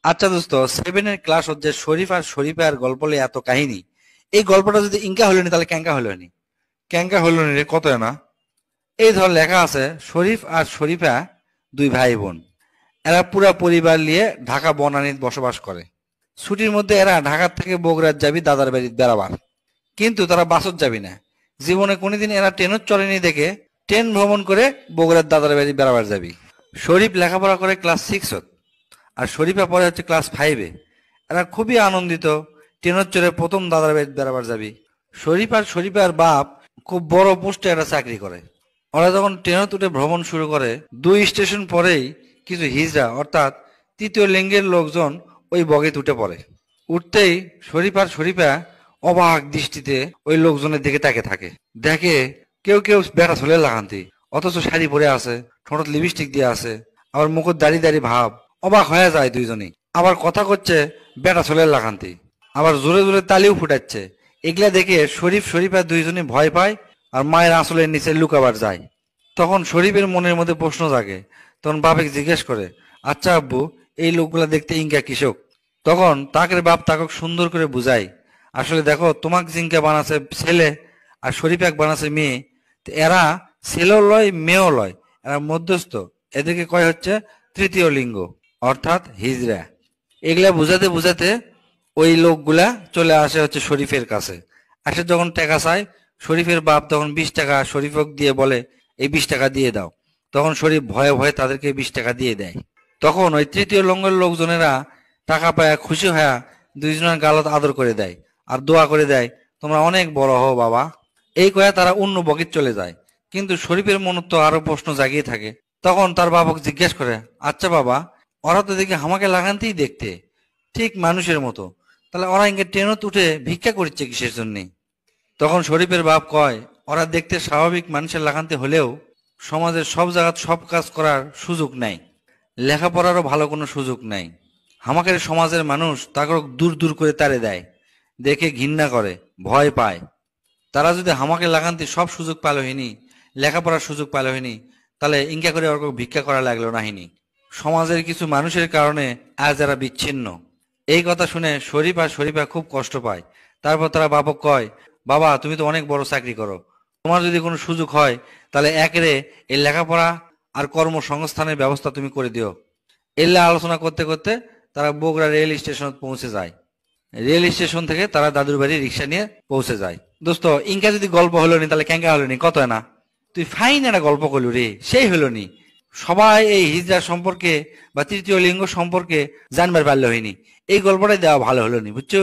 আচ্ছা দোস্ত, সেভেনের ক্লাস হচ্ছে শরীফ আর শরীফার গল্প লইয়া এত কাহিনী। এই গল্পটা যদি ইনকা হলো নি তাহলে ক্যাঙ্কা হলো নি। ক্যাঙ্কা হইল নি রে, কত না? এই ধর লেখা আছে, শরীফ আর শরীফা দুই ভাই বোন। এরা পুরা পরিবার নিয়ে ঢাকা বনানীতে বসবাস করে। ছুটির মধ্যে এরা ঢাকা থেকে বগুড়ার যাবি দাদার বাড়ি বেড়াবার। কিন্তু তারা বাসত যাবি না। জীবনে কোনোদিন এরা ট্রেনও চলেনি দেখে ট্রেন ভ্রমণ করে বগুড়ার দাদার বাড়ি বেড়াবার যাবি। শরীফ লেখাপড়া করে ক্লাস 6 আর শরীফা পড়ে হচ্ছে ক্লাস 5-এ। এরা খুবই আনন্দিত, ট্রেনের চড়ে প্রথম দাদার বাড়ি বেড়াবার যাবি। শরীফ আর শরীফার বাপ খুব বড় পোস্টে একটা চাকরি করে। ওরা যখন ট্রেনে উঠে ভ্রমণ শুরু করে, 2 স্টেশন পরেই কিছু হিজড়া অর্থাৎ তৃতীয় লিঙ্গের লোকজন ওই বগিতে উঠে পড়ে। উঠতেই শরীফ আর শরীফা অবাক দৃষ্টিতে ওই লোকজনের দিকে তাকে থাকে। দেখে কেউ কেউ বেড়া চলে লাগান্তি, অথচ শাড়ি পরে আছে, ঠোঁটত লিপস্টিক দিয়ে আছে, আবার মুখত দাড়ি দাড়ি ভাব। অবাক হয়ে যায় দুইজনই। আবার কথা করছে বেটা ছেলের লাগান্তি, আবার জোরে জোরে তালিও ফুটাচ্ছে। এগুলা দেখে শরীফ শরীফা দুইজনই ভয় পায় আর মায়ের আঁচলের নিচে লুকাবার যায়। তখন শরীফের মনের মধ্যে প্রশ্ন জাগে। তখন বাপকে জিজ্ঞেস করে, আচ্ছা আব্বু, এই লোকগুলা দেখতে ইনকা কৃষক? তখন তাকের বাপ তাকে সুন্দর করে বুঝায়, আসলে দেখো, তোমাকে জিঙ্কা বানাছে ছেলে আর শরীফাক বানাছে মেয়ে। তো এরা ছেলেও লয় মেয়েও লয়, এরা মধ্যস্থ। এদেরকে কয় হচ্ছে তৃতীয় লিঙ্গ, অর্থাৎ হিজড়া। এগুলা বুঝাতে বুঝাতে ওই লোকগুলা চলে আসে হচ্ছে শরীফের কাছে। আসে যখন টাকা চায়, শরীফের বাপ তখন 20 টাকা শরীফক দিয়ে বলে, এই 20 টাকা দিয়ে দাও। তখন শরীফ ভয়ে ভয়ে তাদেরকে 20 টাকা দিয়ে দেয়। তখন ওই তৃতীয় লঙ্গের লোকজনেরা টাকা পায় খুশি হয়ে দুইজনের গালত আদর করে দেয় আর দোয়া করে দেয়, তোমরা অনেক বড় হও বাবা। এই কয়া তারা অন্য বগিত চলে যায়। কিন্তু শরীফের মনে তো আরো প্রশ্ন জাগিয়ে থাকে। তখন তার বাবাকে জিজ্ঞেস করে, আচ্ছা বাবা, ওরা তো দেখি আমাকে লাগানতেই দেখতে ঠিক মানুষের মতো, তাহলে ওরা ইঙ্গে ট্রেনত উঠে ভিক্ষা করছে কিসের জন্য? তখন শরীফের বাপ কয়, ওরা দেখতে স্বাভাবিক মানুষের লাগানতে হলেও সমাজের সব জায়গায় সব কাজ করার সুযোগ নাই, লেখাপড়ারও ভালো কোনো সুযোগ নাই। আমাদের সমাজের মানুষ তাকে দূর দূর করে তাড়ে দেয়, দেখে ঘৃণা করে, ভয় পায়। তারা যদি হামাকে লাগান্তি সব সুযোগ পালো হয়নি, লেখাপড়ার সুযোগ পালো হয়নি, তাহলে ইনকা করে ওর ভিক্ষা করা লাগলো নাহিনি। সমাজের কিছু মানুষের কারণে আজ যারা বিচ্ছিন্ন। এই কথা শুনে শরীফ আর শরীফা খুব কষ্ট পায়। তারপর তারা বাপক কয়, বাবা তুমি তো অনেক বড় চাকরি করো, তোমার যদি কোনো সুযোগ হয় তাহলে একেরে এই লেখাপড়া আর কর্মসংস্থানের ব্যবস্থা তুমি করে দিও। এল্লা আলোচনা করতে করতে তারা বগুড়া রেল স্টেশন পৌঁছে যায়। রেল স্টেশন থেকে তারা দাদুর বাড়ি রিক্সা নিয়ে পৌঁছে যায়। দোস্ত, ইনকা যদি গল্প হলো নি তাহলে ক্যাঙ্কা হলো নি, কত না? তুই ফাইন একটা গল্প করলু রে, সেই হলো নি। সবাই এই হিজড়া সম্পর্কে বা তৃতীয় লিঙ্গ সম্পর্কে জানবার পারলে হয়নি। এই গল্পটাই দেওয়া ভালো হলো নি, বুঝছো?